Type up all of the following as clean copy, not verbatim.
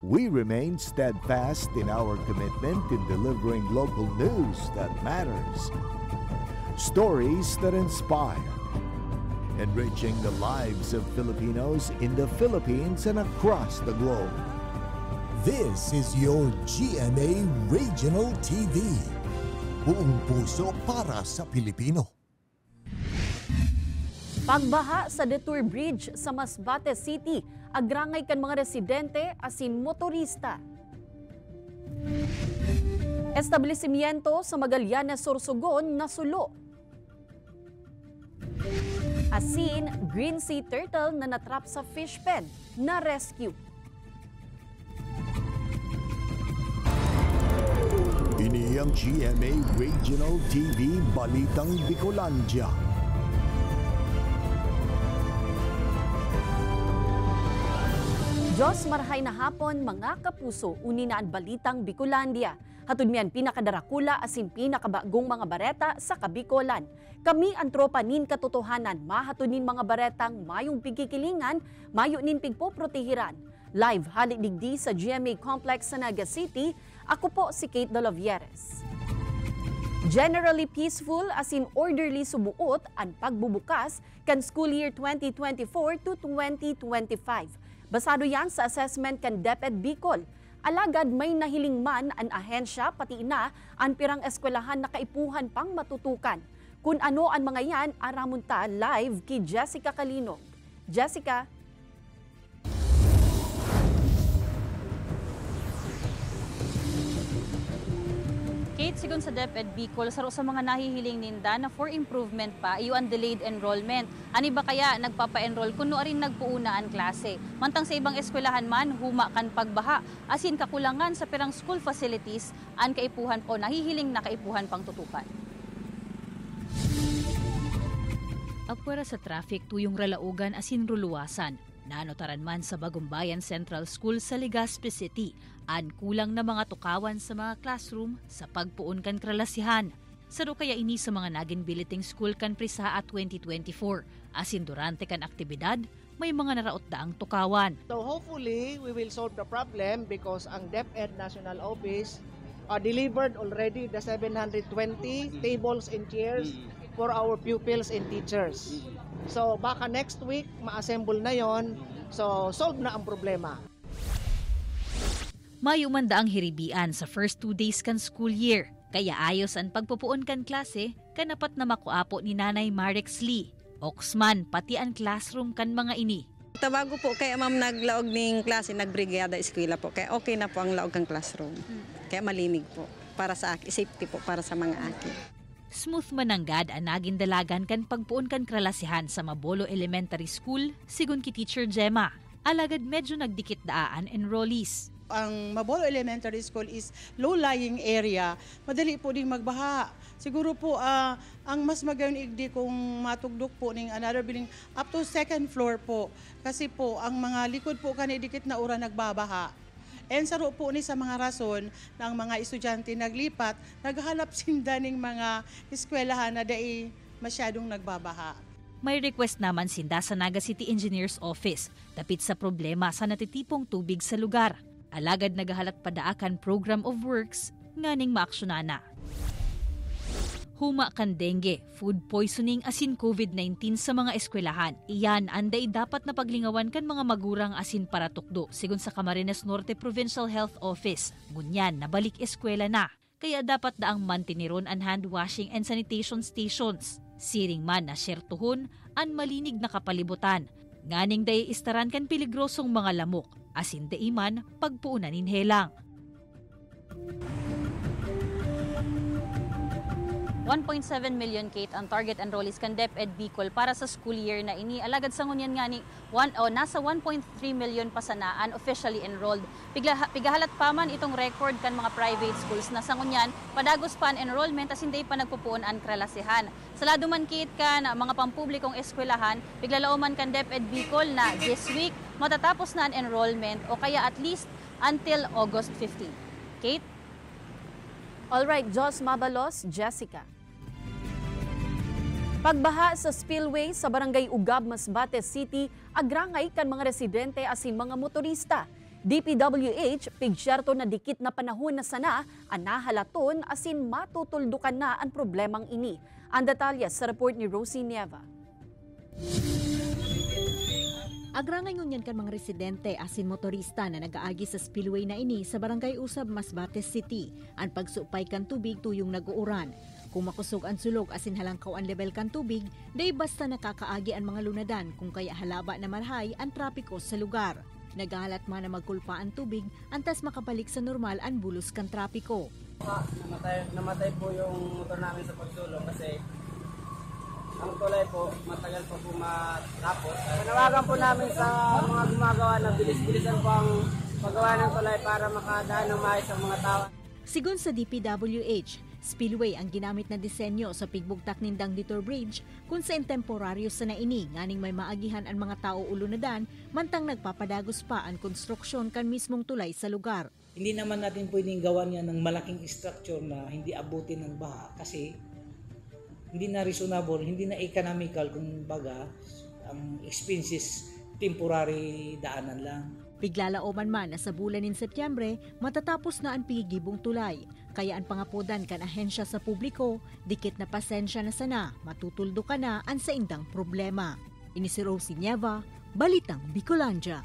We remain steadfast in our commitment in delivering local news that matters, stories that inspire, enriching the lives of Filipinos in the Philippines and across the globe. This is your GMA Regional TV. Buong puso para sa Pilipino. Pagbaha sa Detour Bridge sa Masbate City, agrangay kan mga residente asin motorista. Establishmento sa Magallanes, Sorsogon nasulo. Asin, green sea turtle na natrap sa fish pen na rescue. Ini ang GMA Regional TV Balitang Bicolandia. Diyos marhay na hapon mga kapuso, uninaan Balitang Bicolandia. Hatod miyan pinakadarakula asin pinakabagong mga bareta sa Kabikolan. Kami ang tropa nin katotohanan, mahatod nin mga baretang mayong pigkikilingan, mayo nin pigpoprotehiran. Live halidigdi sa GMA Complex sa Naga City, ako po si Kate Dolovieres. Generally peaceful asin orderly subuot ang pagbubukas kan school year 2024 to 2025. Basado yan sa assessment kan DepEd Bicol. Alagad may nahiling man ang ahensya pati na ang pirang eskwelahan na kaipuhan pang matutukan. Kung ano ang mga yan, aramunta live kay Jessica Calinog. Jessica. Kate, sigon sa DepEd Bicol, saro sa mga nahihiling ninda na for improvement pa, iyo ang delayed enrollment. Ani ba kaya nagpapa-enroll kuno rin nagpuuna ang klase? Mantang sa ibang eskwelahan man, huma kan pagbaha, asin kakulangan sa pirang school facilities, ang kaipuhan o nahihiling na kaipuhan pang tutukan. Apwera sa traffic tuyong ralaugan asin ruluwasan. Nanotaran man sa Bagumbayan Central School sa Legazpi City, an kulang na mga tukawan sa mga classroom sa pagpuon kan kralasihan. Saro kaya ini sa mga naging biliting school kan Prisaa 2024, asin durante kan aktibidad, may mga naraot daang tukawan. So hopefully, we will solve the problem because ang DepEd National Office delivered already the 720 tables and chairs for our pupils and teachers. So baka next week, ma-assemble na yon, so solve na ang problema. Mayumanda ang hiribian sa first 2 days kan school year. Kaya ayos ang pagpupuon kan klase, kanapat na makuapo ni Nanay Marex Lee. Oxman, pati ang classroom kan mga ini. Tabago po kaya ma'am naglaog ning klase, nagbrigada eskwela po. Kaya okay na po ang laog ng classroom. Kaya malinig po para sa akin, safety po para sa mga akin. Smooth mananggad ang naging dalagan kan pagpuon kan kralasihan sa Mabolo Elementary School, sigun ki Teacher Gemma. Alagad medyo nagdikit daan enrollees. Ang Mabolo Elementary School is low-lying area. Madali po ding magbaha. Siguro po ang mas magayon igdi kung matugdok po ning another building up to 2nd floor po. Kasi po ang mga likod po kanidikit na ura nagbabaha. And saro po ni sa mga rason ng mga estudyante naglipat, naghalap sinda ning mga eskwelahan na dai masyadong nagbabaha. May request naman sinda sa Naga City Engineers Office dapit sa problema sa natitipong tubig sa lugar. Alagad nagahalat padaakan program of works nganing maaksyonan na. Huma kan dengue, food poisoning asin COVID-19 sa mga eskwelahan. Iyan anday dapat na paglingawan kan mga magurang asin para tukdo sigon sa Camarines Norte Provincial Health Office. Ngunyan nabalik eskwela na. Kaya dapat daang mantiniron ang hand washing and sanitation stations. Siring man na syertuhon ang malinig na kapalibutan. Nganing day istaran kan peligrosong mga lamok. Asin daiman pagpuunan inhelang. 1.7 million Kate ang target enrollees kan DepEd Bicol para sa school year na ini. Alagad sa ngunyan nga ni nasa 1.3 million pasanaan officially enrolled. Pigahalat pa man itong record kan mga private schools na sa ngunyan padagos pa ang enrollment as hindi pa nagpupuon ang kralasihan. Sa lado man Kate kan mga pampublikong eskwelahan, piglalauman kan DepEd Bicol na this week matatapos na ang enrollment o kaya at least until August 15. Kate? Alright, Jos Mabalos, Jessica. Pagbaha sa spillway sa Barangay Ugab, Masbate City, agrangay kan mga residente asin mga motorista. DPWH pigsyerto na dikit na panahon na sana ang nahalaton asin matutuldukan na ang problemang ini. Ang detalye sa report ni Rosie Nieva. Agrangay ngunyan kan mga residente asin motorista na nagaagi sa spillway na ini sa Barangay Usab, Masbate City. Ang pagsupay kan tubig tuyong nag-uuran. Kung makusog ang sulog asin halangkaw ang level kan tubig, day basta nakakaagi ang mga lunadan kung kaya halaba na marhay ang trapiko sa lugar. Nagahalat man na magkulpa ang tubig, antas makabalik sa normal ang bulos kan trapiko. Namatay po yung motor namin sa pagsulong kasi ang tulay po, matagal pa po matapos. Panawagan po namin sa mga gumagawa na bilis-bilisan po ang paggawa ng tulay para makadaan ng maayos ang mga tao. Sigun sa DPWH, spillway ang ginamit na disenyo sa pigbugtak nindang Detour Bridge kung sa temporaryo sa naini nganing may maagihan ang mga tao ulunadan mantang nagpapadagos pa ang konstruksyon kan mismong tulay sa lugar. Hindi naman natin pwedeng gawan yan ng malaking structure na hindi abutin ng baha kasi hindi na reasonable, hindi na economical kung baga ang expenses temporary daanan lang. Biglalauman man na sa bulan ng Setyembre, matatapos na ang pigigibong tulay. Kaya ang pangapodan kan ahensya sa publiko, dikit na pasensya na sana, matutuldo ka na ang sa indang problema. Ini si Rosie Nieva, Balitang Bicolandia.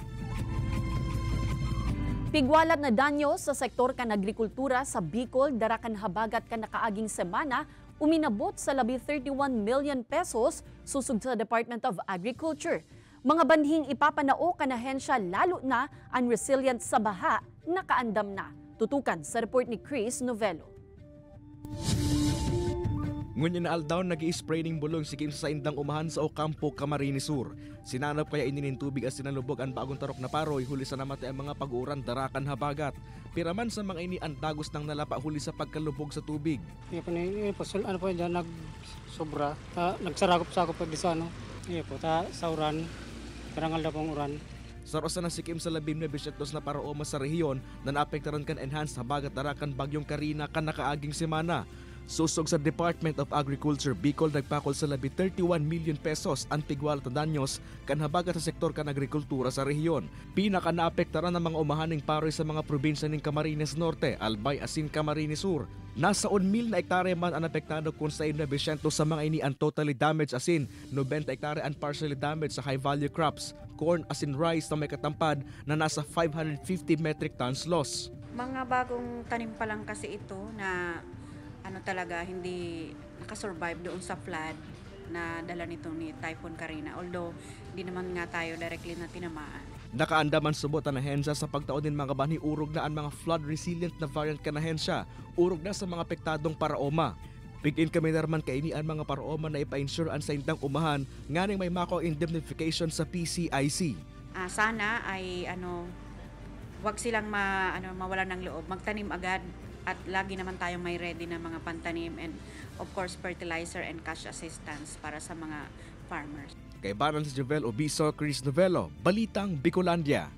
Pigwalat na danyo sa sektor kan agrikultura sa Bicol, darakan habagat kan nakaaging semana, uminabot sa labi 31 million pesos susug sa Department of Agriculture. Mga banhing ipapanao kan ahensya lalo na ang resilient sa baha nakaandam na. Tutukan sa report ni Chris Novello. Ngunyan na aldaw nag-i-spray ning bulong si Kim sa indang umahan sa Ocampo, Camarines Sur. Sinanap kaya ininin tubig as sinalubog ang bagong tarok na paroy huli sa namatay ang mga pag-uuran darakan habagat. Piraman sa mga ini ang dagos ng nalapa huli sa pagkalubog sa tubig. Ano po dyan, nagsobra, nagsaragop-sakop pag sa ano. Iya po, sa uran, karangal na pong uran. Sarosa na si Kim sa labim na bisyektos na paraoma sa rehiyon na naapektaran kan enhanced habagat darakan bagyong Karina kan nakaaging semana. Susog sa Department of Agriculture, Bicol nagpakol sa labi 31 million pesos ang pigwalat na danyos kan habagat sa sektor kan agrikultura sa rehiyon. Pinaka naapektaran ng mga umahaning paroy sa mga probinsya ng Camarines Norte, Albay asin Camarines Sur. Nasa 1,000 na hektare man ang apektado kung sa 9% sa mga ini ang totally damaged asin 90 hektare ang partially damaged sa high value crops, corn asin rice na may katampad na nasa 550 metric tons loss. Mga bagong tanim pa lang kasi ito na talaga hindi nakasurvive doon sa flood na dala nito ni Typhoon Karina. Although hindi naman nga tayo directly na tinamaan. Nakaandaman subot ang ahensya sa pagtaon din mga bani urog na ang mga flood resilient na variant kan ahensya. Urog na sa mga apektadong paraoma. Bigin kami narman kaini ang mga paraoma na ipa-insure ang sa indang umahan nganing may mako indemnification sa PCIC. Sana ay wag silang mawalan ng loob, magtanim agad. At lagi naman tayong may ready na mga pantanim and of course fertilizer and cash assistance para sa mga farmers. Kay Baran si Jovel Obiso, Chris Novello, Balitang Bicolandia.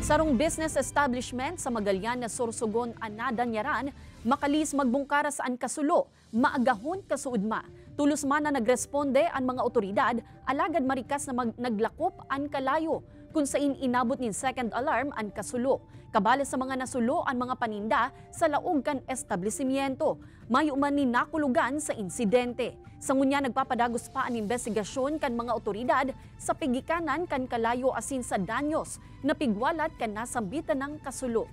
Sarong business establishment sa Magallanes, Sorsogon, Anadanyaran, makalis magbungkara sa kasulo, maagahon kasuudma. Tulos man na nagresponde ang mga otoridad, alagad marikas na naglakop ang kalayo. Kung sain inabot ni second alarm ang kasulo. Kabala sa mga nasulo ang mga paninda sa laog kan establishmento. Mayo man ni nakulugan sa insidente. Sa ngunya nagpapadagos pa ang investigasyon kan mga otoridad sa pigikanan kan kalayo asin sa danyos na pigwalat kan nasambitan ng kasulo.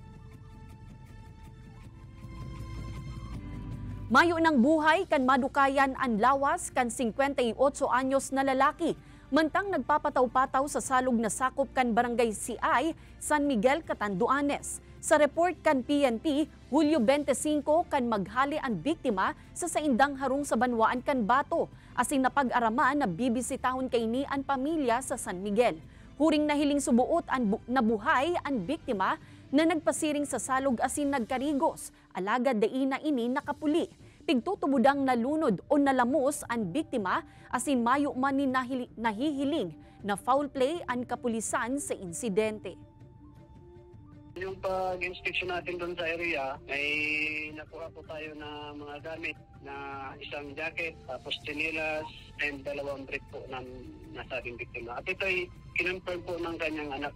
Mayo ng buhay kan madukayan ang lawas kan 58 anyos na lalaki. Mantang nagpapataw-pataw sa salog na sakop kan Barangay CI, San Miguel, Catanduanes. Sa report kan PNP, Hulyo 25 kan maghali ang biktima sa saindang harong sa Banwaan kan Bato. Asing napag-araman na bibisitahon kaini ang pamilya sa San Miguel. Huring nahiling subuot ang nabuhay ang biktima na nagpasiring sa salog asin nagkarigos. Alagad daina ini nakapuli. Pigtutubudang nalunod o nalamos ang biktima asin mayo man ni nahihiling na foul play ang kapulisan sa insidente. Yung pag-inspection natin doon sa area, ay nakuha po tayo na mga gamit na isang jacket, tapos tsinelas, and 2 brick po ng nasabing biktima. At ito ay kinonfirm po ng kanyang anak.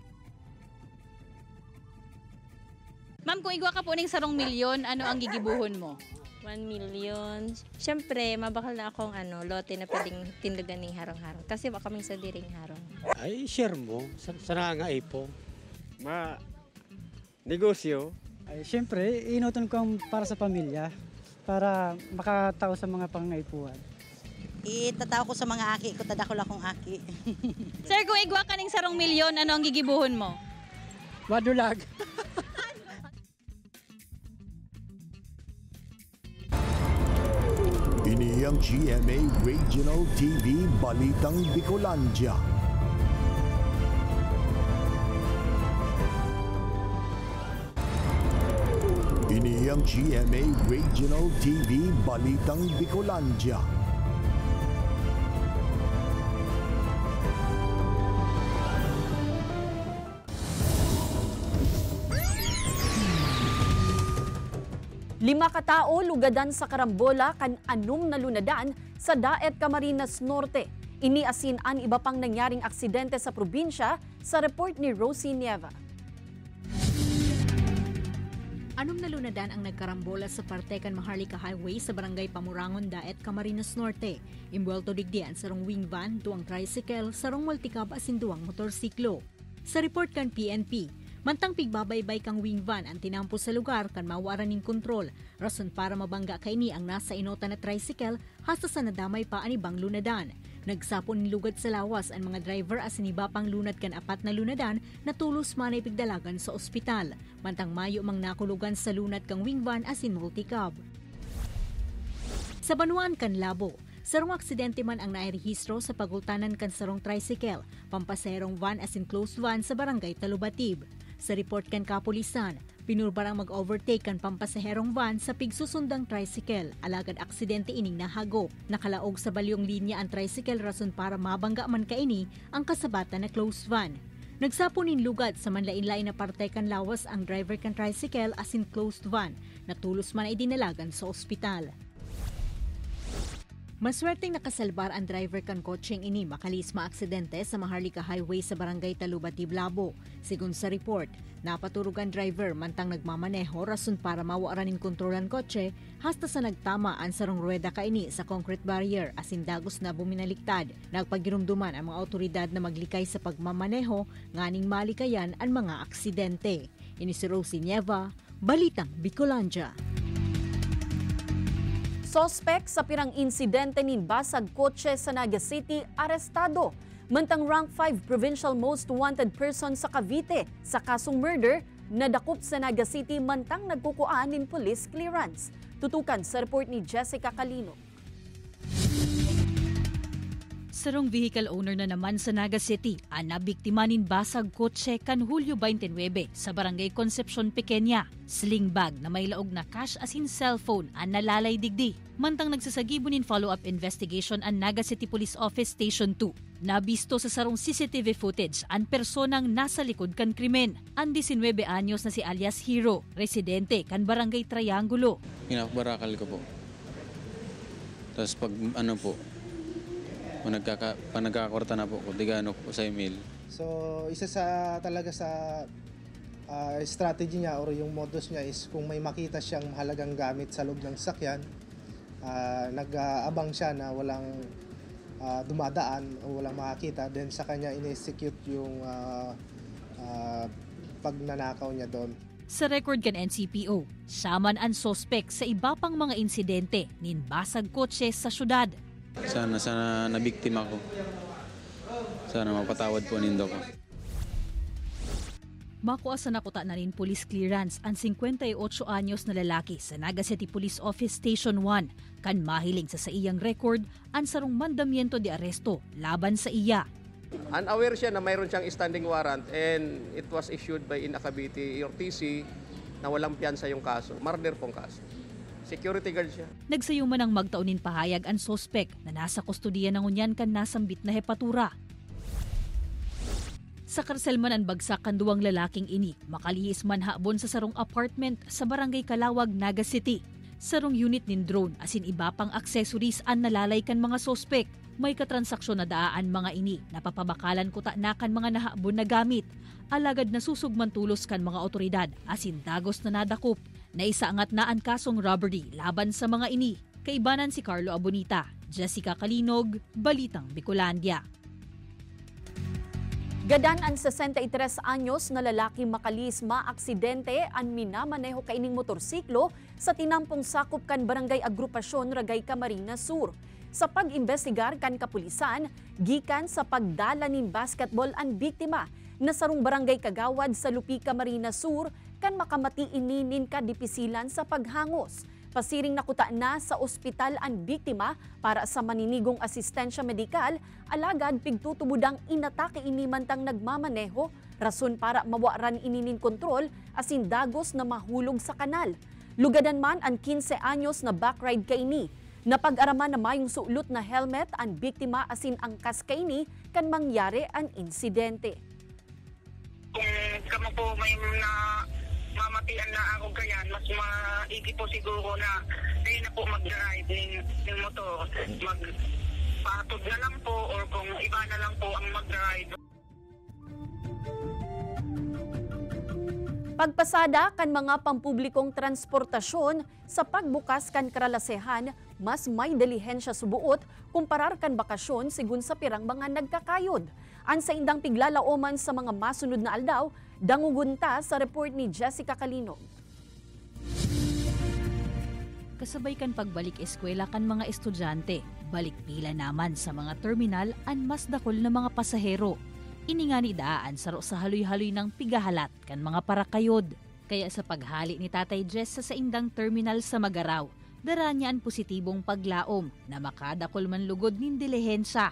Ma'am, kung igwa ka po ning sarong milyon, ano ang gigibuhon mo? 1 million. Siyempre, mabakal na akong lote na pwedeng tindagan ng harong-harong. Kasi baka kaming sa diring harong. Ay, share mo. Sana nga po. Negosyo. Ay, siyempre, inuton ko para sa pamilya. Para makatao sa mga pangaipuan. Itatao ko sa mga aki ko, tadakol akong aki. Sir, kung igwa ka ning sarong milyon, ano ang gigibuhon mo? Madulag. Ini ang GMA Regional TV Balitang Bicolandia. Ini ang GMA Regional TV Balitang Bicolandia. Lima ka tao lugadan sa karambola kan anum na lunadan sa Daet Camarines Norte. Iniasin an iba pang nangyaring aksidente sa probinsya sa report ni Rosie Nieva. Anum na lunadan ang nagkarambola sa Partekan Maharlika Highway sa Barangay Pamurangon, Daet, Camarines Norte. Imbuelto digdian sarong wing van, duang tricycle, sarong multicab asin duang motorsiklo. Sa report kan PNP, mantang pigbabaybay kang wing van ang tinampo sa lugar kan mawaran ning kontrol. Rason para mabangga kaini ang nasa inota na tricycle hasta sa nadamay pa anibang lunadan. Nagsapon ni lugad sa lawas ang mga driver asin iba pang lunad kan apat na lunadan na tulos manay pigdalagan sa ospital. Mantang mayo mang nakulugan sa lunad kang wing van asin multicab. Sa Banuan kan Labo, sarong aksidente man ang nairehistro sa pagultanan kan sarong tricycle, pampaserong van asin closed van sa barangay Talubatib. Sa report kan kapulisan, pinurbarang mag-overtake kan pampasaherong van sa pigsusundang tricycle. Alagad aksidente ining nahagop. Nakalaog sa balyong linya ang tricycle rason para mabangga man kaini ang kasabatan na closed van. Nagsapunin lugad sa manlain-lain na parte kan lawas ang driver kan tricycle asin closed van. Natulos man ay dinalagan sa ospital. Maswerteng nakasalbar ang driver kan kotseng ini makalis maaksidente sa Maharlika Highway sa Barangay Talubatib, Labo. Sigun sa report, napaturugan driver mantang nagmamaneho rason para mawaranin kontrolan kotse hasta sa nagtama ang sarong rueda kaini sa concrete barrier asin dagos na buminaliktad. Nagpagirumduman ang mga otoridad na maglikay sa pagmamaneho nganing malikayan ang mga aksidente. Ini si Rosie Nieva, Balitang Bicolandia. Sospek sa pirang insidente nin basag kotse sa Naga City, arestado. Mantang rank 5 provincial most wanted person sa Cavite sa kasong murder, nadakop sa Naga City mantang nagkukuan nin police clearance. Tutukan sa report ni Jessica Calino. Sarong vehicle owner na naman sa Naga City ang nabiktima nin basag kotse kan Hulyo 29 sa Barangay Concepcion Pequeña. Sling bag na may laog na cash asin cellphone ang nalalay digdi. Mantang nagsasagibo nin follow-up investigation ang Naga City Police Office Station 2. Nabisto sa sarong CCTV footage ang personang nasa likod kan krimen. Ang 19 anyos na si alias Hero, residente kan Barangay Triangulo. Pinakbarakal ko po. Tapos pag nagkakakorta na po, digano po sa email. So, isa sa talaga sa strategy niya or yung modus niya is kung may makita siyang mahalagang gamit sa loob ng sasakyan, nag-aabang siya na walang dumadaan o walang makakita, then sa kanya in-execute yung pagnanakaw niya doon. Sa record kan NCPO, saman ang sospek sa iba pang mga insidente nin basag kotse sa syudad. Sana nabiktima ko. Sana mapatawad po nindo ko. Makuha sa nakuta na rin police clearance ang 58 anyos na lalaki sa Naga City Police Office Station 1 kan mahiling sa iyang record ang sarong mandamiento de aresto laban sa iya. Unaware siya na mayroon siyang standing warrant and it was issued by Inacabiti RTC na walang piyansa yung kaso. Murder pong kaso. Security guard siya. Nagsayuman ang magtaunin pahayag ang sospek na nasa kustudiya ng unyan kan nasambit na hepatura. Sa karsel man ang bagsak kan duwang lalaking ini, makalihis man habon sa sarong apartment sa Barangay Kalawag, Naga City. Sarong unit nin drone asin iba pang accessories ang nalalay kan mga sospek. May katransaksyon na daan mga ini, napapabakalan ko tanakan mga nahabon na gamit. Alagad na susugman tulos kan mga otoridad, asin dagos na nadakop. Naisaangat na ang kasong robbery laban sa mga ini. Kaibanan si Carlo Abonita, Jessica Kalinog, Balitang Bicolandia. Gadan ang 63 anyos na lalaki makalis maaksidente ang minamaneho kaining motorsiklo sa tinampong sakop kan Barangay Agrupasyon Ragay Camarines Sur. Sa pag-imbestigar kan kapulisan, gikan sa pagdala nin basketball ang biktima na sarong Barangay Kagawad sa Lupi Camarines Sur kan makamati ininin kadipisilan sa paghangos. Pasiring nakuta na sa ospital ang biktima para sa maninigong asistensya medikal, alagad pigtutubudang inatake inimantang nagmamaneho, rason para mawaran ininin kontrol asin dagos na mahulog sa kanal. Lugadan man ang 15 anyos na backride kaini. Napag-araman na mayong sulot na helmet ang biktima asin angkas kaini kan mangyari ang insidente. Kung kamo po may mamatian na ako kayan, mas maigi po siguro na hindi na po mag-drive ng motor. Magpatod na lang po or kung iba na lang po ang mag-drive. Pagpasada kan mga pampublikong transportasyon sa pagbukas kan karalasehan, mas may dilihensya subuot kumparar kan bakasyon sigun sa pirang mga nagkakayod. An sa indang piglalaoman sa mga masunod na aldaw, dangugunta sa report ni Jessica Kalinog. Kasabay kan pagbalik eskwela kan mga estudyante, balik pila naman sa mga terminal an mas dakol na mga pasahero. Iningani daan saro sa haloy-haloy ng pigahalat kan mga parakayod. Kaya sa paghali ni Tatay Jess sa indang terminal sa Magaraw, dara niya ang positibong paglaom na makadakol man lugod nin dilihensya.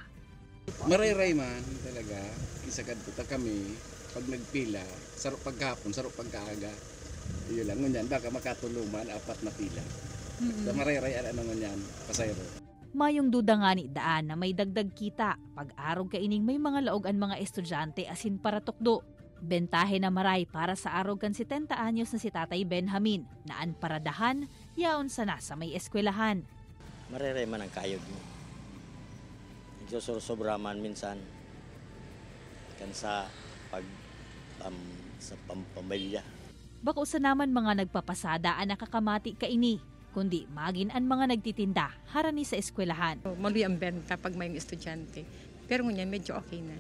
Maray-ray man talaga, isagad po kami pag nagpila, saro pagkapon, saro pagkaaga. Iyon lang ngunyan, baka makatuluman, 4 na pila. So maray-ray ano ngunyan, pasayro. Mayong duda nga ni daan na may dagdag kita pag-arog kaining may mga laog ang mga estudyante asin para tukdo. Bentahe na maray para sa arog kan 70 anyos na si Tatay Benjamin na an paradahan, yaon sana sa may eskwelahan. Maray-ray man ang kayod mo. Sobra man minsan kan sa sa pamilya. Bako sa naman mga nagpapasada ang nakakamati kaini, kundi magin ang mga nagtitinda harani sa eskwelahan. Maluwi ang benta pag may estudyante, pero ngunyan medyo okay na.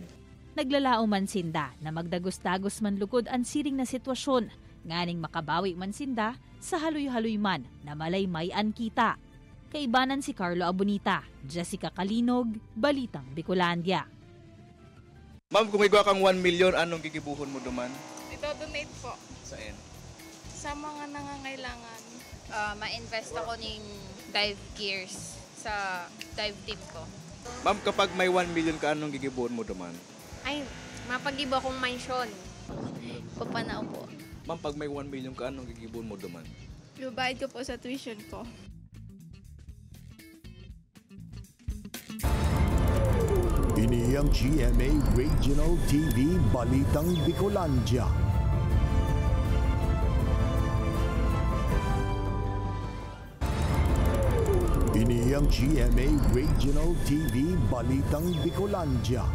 Naglalao man sinda na magdagos-dagos man lugod ang siring na sitwasyon, nganing makabawi man sinda sa haloy-haloy man na malay-mayan kita. Kaibanan si Carlo Abonita, Jessica Kalinog, Balitang Bicolandia. Ma'am, kung igwa kang 1 million, anong gigibuhon mo duman? Ito, donate po. Saan? Sa mga nangangailangan. Ma-invest ako ng dive gears sa dive team ko. Ma'am, kapag may 1 million ka, anong gigibuhon mo duman? Ay, mapagiba kong mansyon. Papanao po. Ma'am, pag may 1 million ka, anong gigibuhon mo duman? Lubayad ko po sa tuition ko. Ini ang GMA Regional TV Balitang Bicolandia. Ini ang GMA Regional TV Balitang Bicolandia.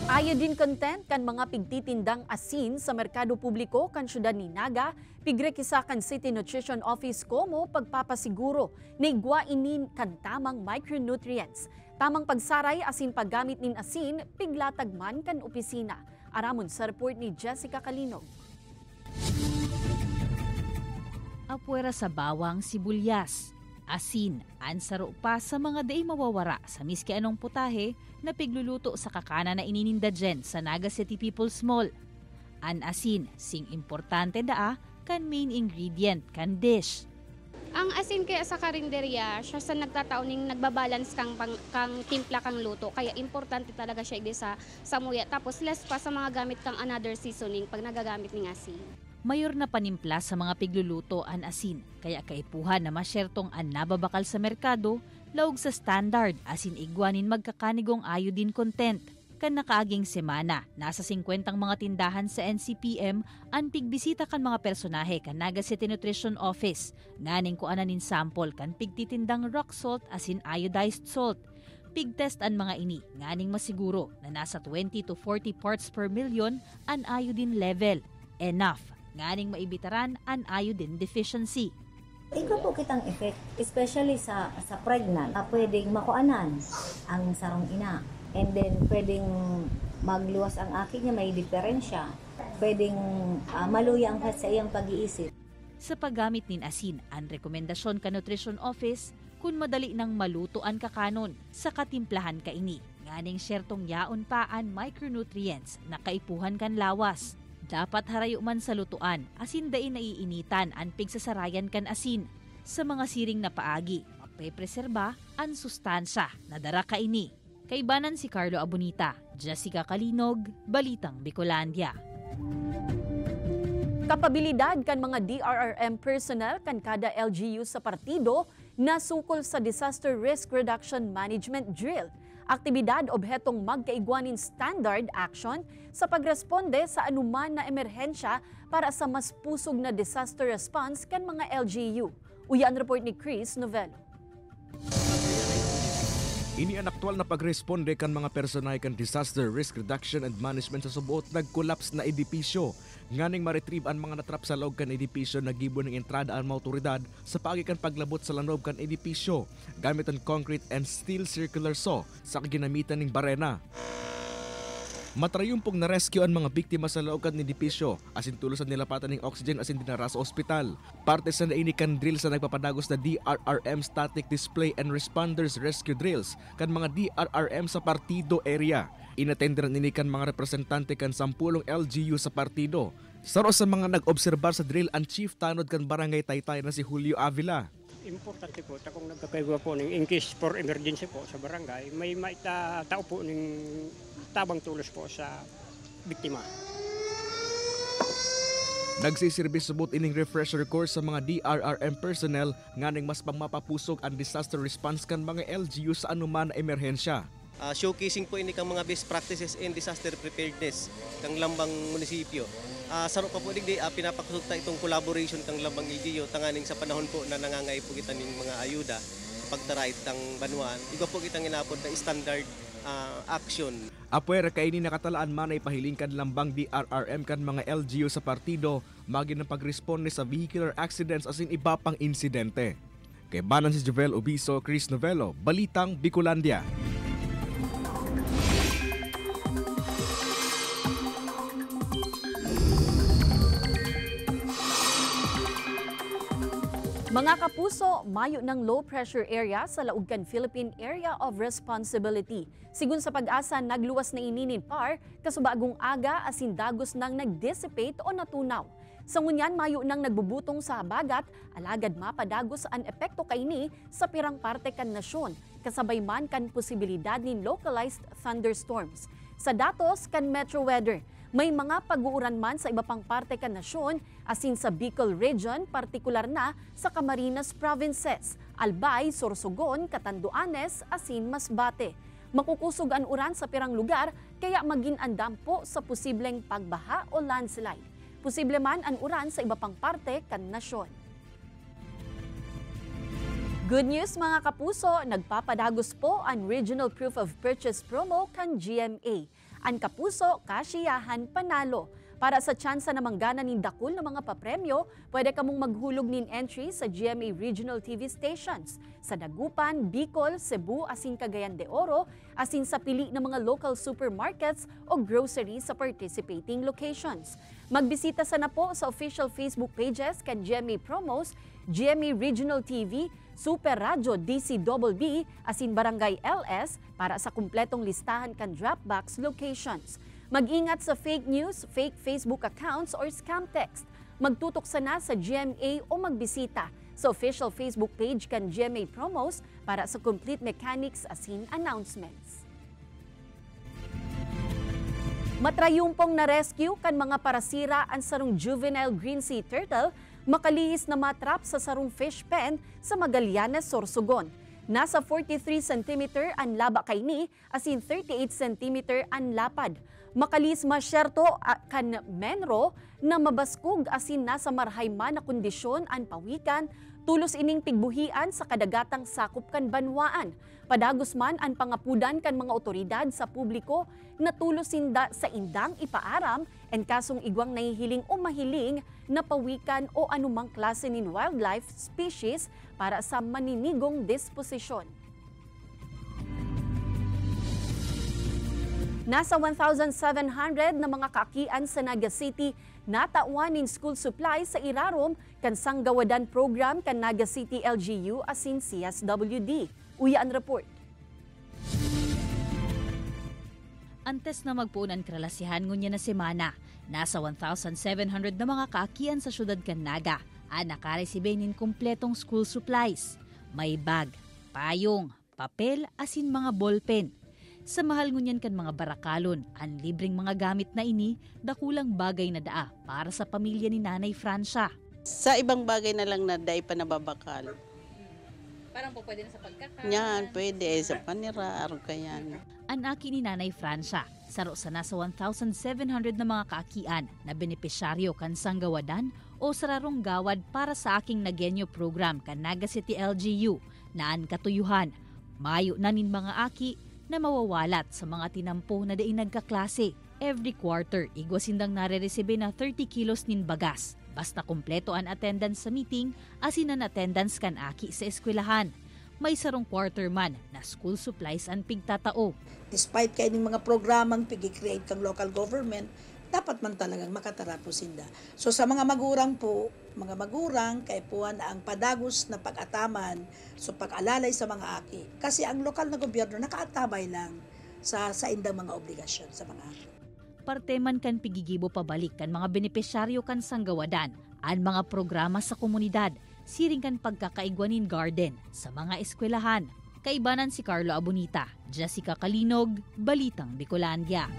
Ayo din content kan mga pigtitindang asin sa merkado publiko kan syudad ni Naga, pigrekisa kan City Nutrition Office komo pagpapasiguro na igwa inin kan tamang micronutrients. Tamang pagsaray asin paggamit nin asin, piglatag man kan opisina. Aramon sa report ni Jessica Kalinog. Apwera sa bawang sibulyas, asin, ansaro pa sa mga day mawawara sa miski anong putahe na pigluluto sa kakana na inininda dyan sa Naga City People's Mall. An asin, sing importante daa, kan main ingredient, kan dish. Ang asin kaya sa karinderya, siya sa nagtatauning nagbabalance kang timpla kang luto. Kaya importante talaga siya sa muya. Tapos less pa sa mga gamit kang another seasoning pag nagagamit ng asin. Mayor na panimpla sa mga pigluluto an asin, kaya kaipuhan na masyertong an nababakal sa merkado, laog sa standard asin igwanin magkakanigong iodine content. kan nakaaging semana. Nasa 50 mga tindahan sa NCPM ang pigbisita kan mga personahe kan Naga City Nutrition Office. Nganing kuananin sample kan pigtitindang rock salt asin iodized salt. Pigtest ang mga ini, nganing masiguro na nasa 20 to 40 parts per million ang iodine level. Enough, nganing maibitaran ang iodine deficiency. Ikaw po kitang effect, especially sa pregnant, pwedeng makuanan ang sarong ina. And then pwedeng magluwas ang aki niya, may diferensya. Pwedeng maluya ang sa iyang pag-iisip. Sa paggamit nin asin, ang rekomendasyon ka Nutrition Office, kung madali nang maluto ang kakanon sa katimplahan ka ini. Nganing syertong yaon pa ang micronutrients na kaipuhan kan lawas. Dapat harayo man sa lutuan, asin dain naiinitan ang pigsasarayan kan asin. Sa mga siring na paagi, mapepreserba ang sustansya na dara ka ini. Kaibanan si Carlo Abonita, Jessica Kalinog, Balitang Bicolandia. Kapabilidad kan mga DRRM personnel kan kada LGU sa partido na sukol sa Disaster Risk Reduction Management Drill. Aktibidad obhetong magkaigwanin standard action sa pagresponde sa anuman na emerhensya para sa mas pusog na disaster response kan mga LGU. Uyan report ni Chris Novello. Ini ang aktual na pagresponde kan mga personay kan Disaster Risk Reduction and Management sa subuot nag-collapse na edipisyo. Nganing ma-retrieve ang mga natrap sa loob kan edipisyo na gibo ng entrada ang mga otoridad sa pagikan paglabot sa lanob kan edipisyo gamit ang concrete and steel circular saw sa ginamitan ng barena. Matrayumpong na-rescue ang mga biktima sa loob kan edipisyo asin tulusan nilapatan ng oxygen asin dinara sa ospital. Parte sa nainikan drill sa nagpapadagos na DRRM Static Display and Responders Rescue Drills kan mga DRRM sa partido area. Inatenderan ini kan mga representante kan 10 LGU sa partido. Saro sa mga nag-obserbar sa drill ang Chief Tanod kan Barangay Taytay na si Julio Avila. Importante po, kung nagkakaigwa po ng in case for emergency po sa barangay, may tao po ng tabang tulos po sa biktima. Nagsisirbis subot ining refresher course sa mga DRRM personnel nganing mas pagmapapusog ang disaster response kan mga LGU sa anuman na emerhensya. Showcasing po ini kang mga best practices in disaster preparedness kang lambang munisipyo. Saro pa po digdi pinapakusugta itong collaboration kang lambang LGU tanganing sa panahon po na nangangay po kita ning mga ayuda pagtarait tang banwan. Igo po kitang inapod na standard action. Apwera kaini nakatalaan man ay pahilingkan lambang DRRM kan mga LGU sa partido magin ng pagresponde sa vehicular accidents asin iba pang insidente. Kay banan si Jovel Obiso, Chris Novello, Balitang Bicolandia. Mga kapuso, mayo ng low pressure area sa Laugcan Philippine Area of Responsibility. Sigun sa pag-asa, nagluwas na ininin par kasubagong aga asin dagos nang nag-dissipate o natunaw. Sa ngunyan, mayo nang nagbubutong sa habagat, alagad mapadagos ang epekto kaini sa pirang parte kan nasyon, kasabay man kan posibilidad ni localized thunderstorms. Sa datos kan Metro Weather, may mga pag-uuran man sa iba pang parte kan nasyon, asin sa Bicol Region, partikular na sa Camarines Provinces, Albay, Sorsogon, Catanduanes, asin Masbate. Makukusog ang uran sa pirang lugar, kaya maging andam po sa posibleng pagbaha o landslide. Posible man ang uran sa iba pang parte kan nasyon. Good news mga kapuso, nagpapadagos po ang Regional Proof of Purchase promo kan GMA. Ang kapuso, kasiyahan, panalo. Para sa tsansa na manggana nin dakul na mga papremyo, pwede kamong maghulog nin entry sa GMA Regional TV stations sa Dagupan, Bicol, Cebu, asin Cagayan de Oro, asin sa pili ng mga local supermarkets o grocery sa participating locations. Magbisita sana po sa official Facebook pages kan GMA Promos, GMA Regional TV, Super Radio DCBB, asin Barangay LS para sa kumpletong listahan kan Dropbox locations. Mag-ingat sa fake news, fake Facebook accounts or scam text. Magtutok sana sa GMA o magbisita sa official Facebook page kan GMA Promos para sa complete mechanics asin announcements. Matrayumpong na-rescue kan mga parasira ang sarong juvenile green sea turtle makalihis na matrap sa sarong fish pen sa Magallanes, Sorsogon. Nasa 43 cm ang laba kaini, asin 38 cm ang lapad. Makalis masyerto kan menro na mabaskog asin nasa marhayma na kondisyon ang pawikan, tulos ining pigbuhian sa kadagatang sakop kan banwaan. Padagos man ang pangapudan kan mga otoridad sa publiko na tulos sa indang ipaaram en kasong igwang nahihiling o mahiling na pawikan o anumang klase nin wildlife species para sa maninigong disposisyon. Nasa 1,700 na mga kaakian sa Naga City natawan nin school supplies sa irarom kan sanggawadan program kan Naga City LGU asin CSWD. Uya ang report. Antes na magpuunan kralasihan ngunya na semana, nasa 1,700 na mga kaakian sa syudad kan Naga ang nakaresibe nin kumpletong school supplies. May bag, payong, papel asin mga ballpen. Sa mahal ngunyan kan mga barakalon, ang libreng mga gamit na ini, dakulang bagay na daa para sa pamilya ni Nanay Francia. Sa ibang bagay na lang na daay pa nababakal. Parang po pwede na sa pagkakaan. Yan, pwede sa panira, araw kayan. Ang aki ni Nanay Francia, saro sa nasa 1,700 na mga kaakian na benepisyaryo kan sanggawadan o sararong gawad para sa aking Nagenyo program kan Naga City LGU naan katuyuhan. Mayo na nin mga aki na mawawalat sa mga tinampo na daing nagkaklase. Every quarter, igwasindang nare-resibe na 30 kilos nin bagas. Basta kumpleto ang attendance sa meeting, asin ang attendance kan aki sa eskwelahan. May sarong quarter man na school supplies ang pigtatao. Despite kay ning mga programang pigi-create kang local government, dapat man talagang makatarapos sinda. So sa mga magurang po, kay puan ang padagos na pag-ataman, so pag-alalay sa mga aki. Kasi ang lokal na gobyerno nakaatabay lang sa indang mga obligasyon sa mga aki. Parte man kan pigigibo pabalik kan mga benepisyaryo kan sanggawadan, ang mga programa sa komunidad, siring kan pagkakaigwanin garden sa mga eskwelahan. Kaibanan si Carlo Abonita, Jessica Kalinog, Balitang Bicolandia.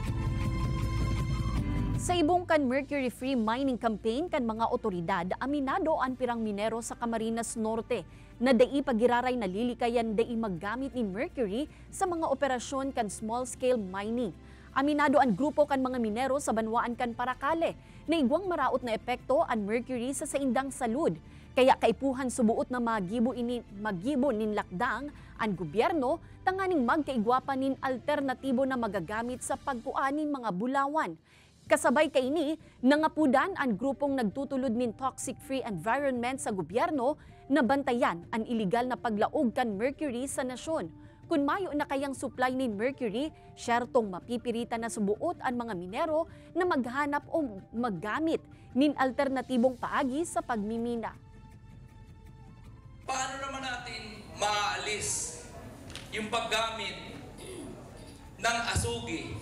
Sa ibong kan mercury-free mining campaign kan mga otoridad, aminado ang pirang minero sa Camarines Norte na dai pagiraray nalilikayan dai maggamit ni mercury sa mga operasyon kan small-scale mining. Aminado ang grupo kan mga minero sa banwaan kan Paracale na igwang maraot na epekto ang mercury sa saindang salud. Kaya kaipuhan subuot na magibo nin lakdang ang gobyerno tanganing magkaigwapa nin alternatibo na magagamit sa pagkuanin mga bulawan. Kasabay kaini, nangapudan ang grupong nagtutulod nin toxic-free environment sa gobyerno na bantayan ang iligal na paglaog kan mercury sa nasyon. Kung mayo na kayang supply ni mercury, syertong mapipiritan na subuot ang mga minero na maghanap o maggamit nin alternatibong paagi sa pagmimina. Paano naman natin maaalis yung paggamit ng asugi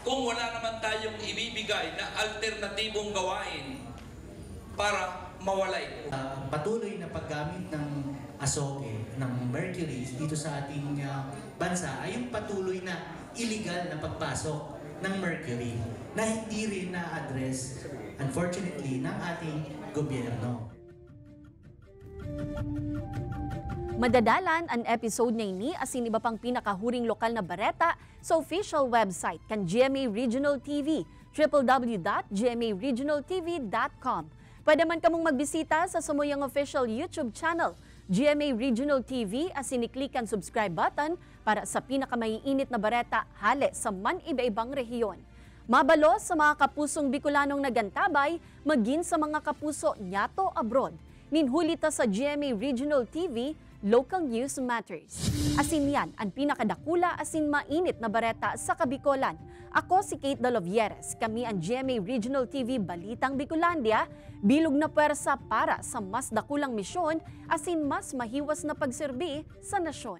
kung wala naman tayong ibibigay na alternatibong gawain para mawala ito? Patuloy na paggamit ng asoke, ng mercury dito sa ating bansa ay yung patuloy na illegal na pagpasok ng mercury na hindi rin na-address, unfortunately, ng ating gobyerno. Madadalan ang episode na ini asin iba pang pinakahuring lokal na bareta sa official website kan GMA Regional TV, www.gmaregionaltv.com. Pwede man kamong magbisita sa sumuyang official YouTube channel, GMA Regional TV, asin i-click ang subscribe button para sa pinakamaiinit na bareta hale sa man iba-ibang rehiyon. Mabalo sa mga kapusong Bicolanong nagantabay, magin sa mga kapuso nyato abroad. Ninhulita sa GMA Regional TV, Local News Matters. Asin yan ang pinakadakula asin mainit na bareta sa Kabicolan. Ako si Kate Dalovieres, kami ang GMA Regional TV Balitang Bicolandia, bilog na pwersa para sa mas dakulang misyon asin mas mahiwas na pagserbi sa nasyon.